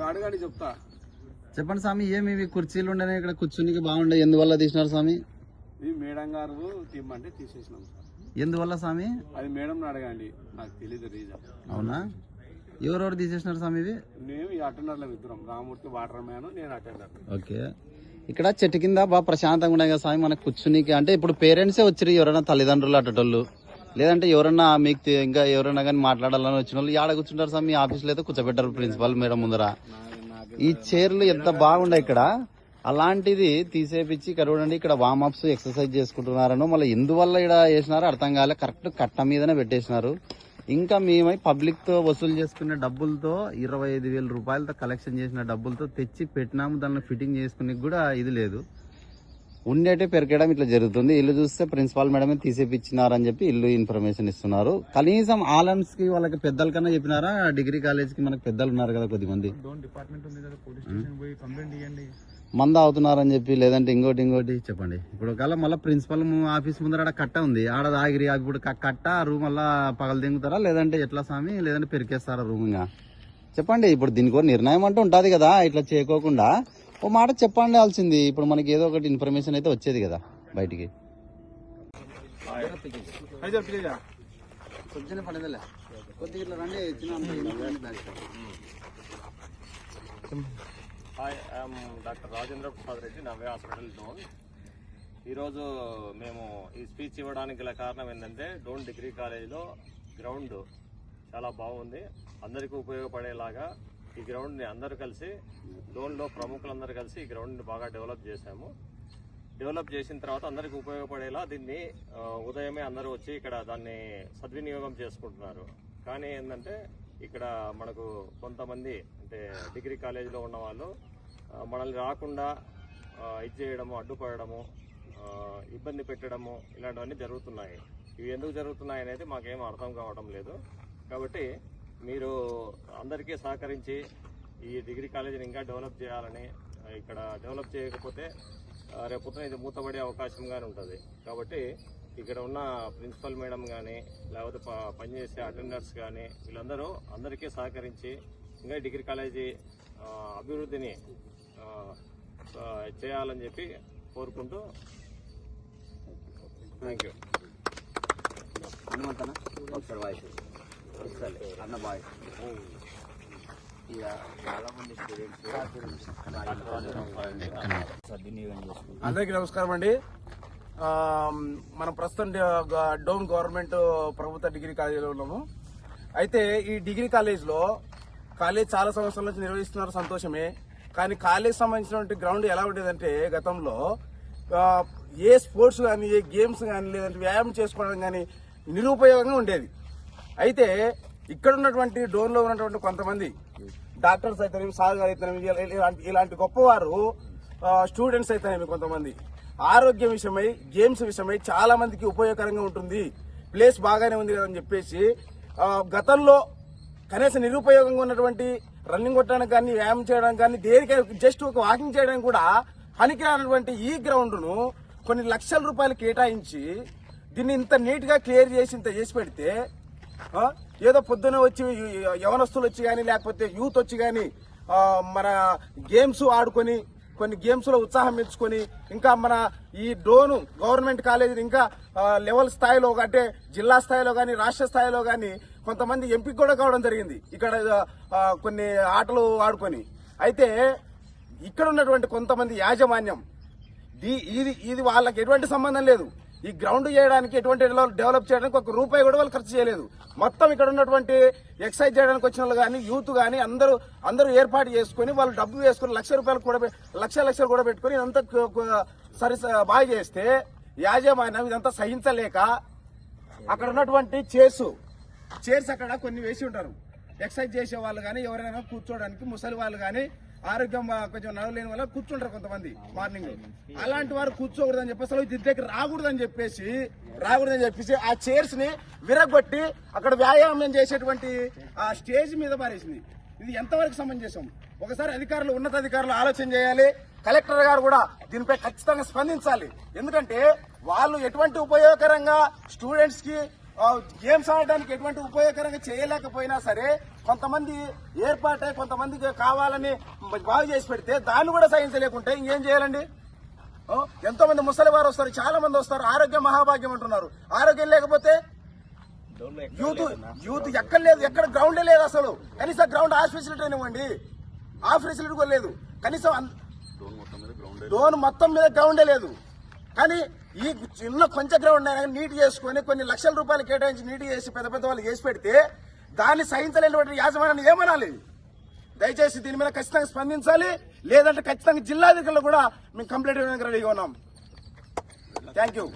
అడగండి చెప్తా. చెప్పండి స్వామి, ఏమి ఇవి కుర్చీలు ఉండనే ఇక్కడ కూర్చునికి బాగుండే, ఎందువల్ల తీసినారు స్వామి? ఇది మేడం గారు తీయమంటే తీసేసినాం సార్. ఎందువల్ల స్వామి? అది మేడం అడగండి, నాకు తెలియదు రీజన్. అవునా? ఎవరెవరు తీసేసినారు స్వామి ఇవి? మేము ఈ అటెండర్ల ఇద్దరం, రామూర్తి వాటర్ మ్యాన్, నేను అటెండర్. ఓకే, ఇక్కడ చెట్టు కింద బాగా ప్రశాంతంగా ఉన్నాయి కదా స్వామి మనకు కూర్చునికి. అంటే ఇప్పుడు పేరెంట్సే వచ్చారు, ఎవరైనా తల్లిదండ్రులు అటోళ్ళు, లేదంటే ఎవరన్నా మీకు ఇంకా ఎవరైనా కానీ మాట్లాడాలని వచ్చిన వాళ్ళు ఆడ కూర్చుంటారు స్వామి. ఆఫీస్లో అయితే కూర్చోబెట్టారు ప్రిన్సిపాల్ మేడం ముందర. ఈ చైర్లు ఎంత బాగుంటాయి ఇక్కడ, అలాంటిది తీసేపించి ఇక్కడ చూడండి, ఇక్కడ వార్మప్స్ ఎక్సర్సైజ్ చేసుకుంటున్నారను. మళ్ళీ ఎందువల్ల ఇక్కడ వేసినారో అర్థం కాలే, కరెక్ట్ కట్ట మీదనే పెట్టేసినారు. ఇంకా మేమై పబ్లిక్ తో వసూలు చేసుకునే డబ్బులతో 25,000 రూపాయలతో కలెక్షన్ చేసిన డబ్బులతో తెచ్చి పెట్టినాము, దాన్ని ఫిట్టింగ్ చేసుకునే కూడా ఇది లేదు. ఉండేటే పెరికేయడం ఇట్లా జరుగుతుంది. ఇల్లు చూస్తే ప్రిన్సిపాల్ మేడమే తీసేపిచ్చినారని చెప్పి ఇల్లు ఇన్ఫర్మేషన్ ఇస్తున్నారు. కనీసం ఆలమ్స్ కి వాళ్ళకి పెద్దల కన్నా చెప్పినారా? డిగ్రీ కాలేజ్ కి మనకు పెద్దలు ఉన్నారు కదా కొద్దిమంది, మంద అవుతున్నారని చెప్పి, లేదంటే ఇంకోటి చెప్పండి. ఇప్పుడు ఒకవేళ మళ్ళీ ప్రిన్సిపల్ ఆఫీస్ ముందర ఆడ కట్ట ఉంది, ఆడ ఆగిరి ఇప్పుడు కట్ట రూమ్ మళ్ళా పగలు దింగుతారా, లేదంటే ఎట్లా స్వామి, లేదంటే పెరికేస్తారా రూమ్? ఇంకా చెప్పండి. ఇప్పుడు దీనికి నిర్ణయం అంటూ ఉంటుంది కదా, ఇట్లా చేయకోకుండా ఓ మాట చెప్పండి ఆల్సింది. ఇప్పుడు మనకి ఏదో ఒకటి ఇన్ఫర్మేషన్ అయితే వచ్చేది కదా బయటికి. Hi, I'm doctor Rajendra Prasad Reddy, Navya hospital Dhone. ఈరోజు మేము ఈ స్పీచ్ ఇవ్వడానికి గల కారణం ఏంటంటే, డోన్ డిగ్రీ కాలేజీలో గ్రౌండ్ చాలా బాగుంది, అందరికీ ఉపయోగపడేలాగా ఈ గ్రౌండ్ని అందరూ కలిసి, డోన్లో ప్రముఖులందరూ కలిసి ఈ గ్రౌండ్ని బాగా డెవలప్ చేశాము. డెవలప్ చేసిన తర్వాత అందరికీ ఉపయోగపడేలా దీన్ని ఉదయమే అందరూ వచ్చి ఇక్కడ దాన్ని సద్వినియోగం చేసుకుంటున్నారు. కానీ ఏంటంటే ఇక్కడ మనకు కొంతమంది అంటే డిగ్రీ కాలేజీలో ఉన్న వాళ్ళు మనల్ని రాకుండా ఇది చేయడము, అడ్డుపడము, ఇబ్బంది పెట్టడము, ఇలాంటివన్నీ జరుగుతున్నాయి. ఇవి ఎందుకు జరుగుతున్నాయి అనేది మాకేం అర్థం కావడం లేదు. కాబట్టి మీరు అందరికీ సహకరించి ఈ డిగ్రీ కాలేజీని ఇంకా డెవలప్ చేయాలని, ఇక్కడ డెవలప్ చేయకపోతే రేపొద్దున ఇది మూతపడే అవకాశం కానీ ఉంటుంది. కాబట్టి ఇక్కడ ఉన్న ప్రిన్సిపల్ మేడం కానీ, లేకపోతే పనిచేసే అటెండర్స్ కానీ, వీళ్ళందరూ అందరికీ సహకరించి ఇంకా డిగ్రీ కాలేజీ అభివృద్ధిని చేయాలని చెప్పి కోరుకుంటూ థ్యాంక్ యూ. అందరికీ నమస్కారం అండి. మనం ప్రస్తుతం డోన్ గవర్నమెంట్ ప్రభుత్వ డిగ్రీ కాలేజీలో ఉన్నాము. అయితే ఈ డిగ్రీ కాలేజ్ చాలా సంవత్సరాల నుంచి నిర్వహిస్తున్నారు, సంతోషమే. కానీ కాలేజ్ సంబంధించినటువంటి గ్రౌండ్ ఎలా ఉండేదంటే, గతంలో ఏ స్పోర్ట్స్ కానీ, ఏ గేమ్స్ కానీ, లేదంటే వ్యాయామం చేసుకోవడం కానీ నిరుపయోగంగా ఉండేది. అయితే ఇక్కడ ఉన్నటువంటి డోన్లో ఉన్నటువంటి కొంతమంది డాక్టర్స్ అయితేనేమి, సార్ గారు అయితేనేమి, ఇలాంటి గొప్పవారు స్టూడెంట్స్ అయితేనేమి కొంతమంది ఆరోగ్యం విషయమై, గేమ్స్ విషయమై చాలా మందికి ఉపయోగకరంగా ఉంటుంది, ప్లేస్ బాగానే ఉంది కదా అని చెప్పేసి గతంలో కనీసం నిరుపయోగంగా ఉన్నటువంటి రన్నింగ్ కొట్టడానికి కానీ, వ్యాయామం చేయడానికి కానీ, దేనికైనా జస్ట్ ఒక వాకింగ్ చేయడానికి కూడా పనికిరానటువంటి ఈ గ్రౌండ్ను కొన్ని లక్షల రూపాయలు కేటాయించి దీన్ని ఇంత నీట్ గా క్లియర్ చేసి ఇంత చేసి పెడితే, ఏదో పొద్దున వచ్చి యవనస్తులు వచ్చి కానీ, లేకపోతే యూత్ వచ్చి కానీ మన గేమ్స్ ఆడుకొని, కొన్ని గేమ్స్ లో ఉత్సాహం పెంచుకొని, ఇంకా మన ఈ డోను గవర్నమెంట్ కాలేజీ ఇంకా లెవెల్ స్థాయిలో అంటే జిల్లా స్థాయిలో కానీ, రాష్ట్ర స్థాయిలో కానీ కొంతమంది ఎంపిక కూడా కావడం జరిగింది ఇక్కడ కొన్ని ఆటలు ఆడుకొని. అయితే ఇక్కడ ఉన్నటువంటి కొంతమంది యాజమాన్యం ఇది వాళ్ళకి ఎటువంటి సంబంధం లేదు. ఈ గ్రౌండ్ చేయడానికి, ఎటువంటి డెవలప్ చేయడానికి ఒక రూపాయి కూడా వాళ్ళు ఖర్చు చేయలేదు. మొత్తం ఇక్కడ ఉన్నటువంటి ఎక్సర్సైజ్ చేయడానికి వచ్చిన వాళ్ళు కానీ, యూత్ కానీ అందరూ ఏర్పాటు చేసుకుని వాళ్ళు డబ్బు వేసుకుని లక్షలు కూడా పెట్టుకుని ఇదంతా సరి బాగా చేస్తే, యాజమాన్యం ఇదంతా సహించలేక అక్కడ ఉన్నటువంటి చైర్స్ అక్కడ కొన్ని వేసి ఉంటారు. ఎక్సర్సైజ్ చేసే వాళ్ళు కానీ, ఎవరైనా కూర్చోడానికి, ముసలి వాళ్ళు కానీ, ఆరోగ్యం కొంచెం నడవలేని వల్ల కూర్చుంటారు కొంతమంది మార్నింగ్. అలాంటి వారు కూర్చోకూడదని చెప్పేసి, అసలు దగ్గర రాకూడదని చెప్పేసి ఆ చైర్స్ ని విరగొట్టి అక్కడ వ్యాయామం చేసేటువంటి ఆ స్టేజ్ మీద పారేసింది. ఇది ఎంతవరకు సమంజసం? ఒకసారి ఉన్నతాధికారులు ఆలోచన చేయాలి. కలెక్టర్ గారు కూడా దీనిపై ఖచ్చితంగా స్పందించాలి. ఎందుకంటే వాళ్ళు ఎటువంటి ఉపయోగకరంగా స్టూడెంట్స్ కి గేమ్స్ ఆడడానికి ఎటువంటి ఉపయోగకరంగా చేయలేకపోయినా సరే కొంతమంది ఏర్పాటై కొంతమందికి కావాలని బాగు చేసి పెడితే దాన్ని కూడా సహించలేకుంటే ఇంకేం చేయాలండి? ఎంతో మంది ముసలి వారు వస్తారు, చాలా మంది వస్తారు, ఆరోగ్యం మహాభాగ్యం అంటున్నారు. ఆరోగ్యం లేకపోతే యూత్ ఎక్కడ లేదు, ఎక్కడ గ్రౌండే లేదు అసలు. కనీసం గ్రౌండ్ ఆ ఫెసిలిటీ ఇవ్వండి, ఆ ఫెసిలిటీ కూడా లేదు. కనీసం డోన్ మొత్తం మీద గ్రౌండే లేదు. కానీ ఈ చిన్న కొంచెం గ్రౌండ్ అయినా నీట్ చేసుకుని కొన్ని లక్షల రూపాయలు కేటాయించి నీట్ చేసి పెద్ద పెద్ద వాళ్ళు చేసి పెడితే దాన్ని సహించలేనటువంటి యాజమాన్యాన్ని ఏమనాలి? దయచేసి దీని మీద ఖచ్చితంగా స్పందించాలి. లేదంటే ఖచ్చితంగా జిల్లాధికారులు కూడా మేము కంప్లైంట్ ఇవ్వడానికి రెడీగా ఉన్నాం. Thank you.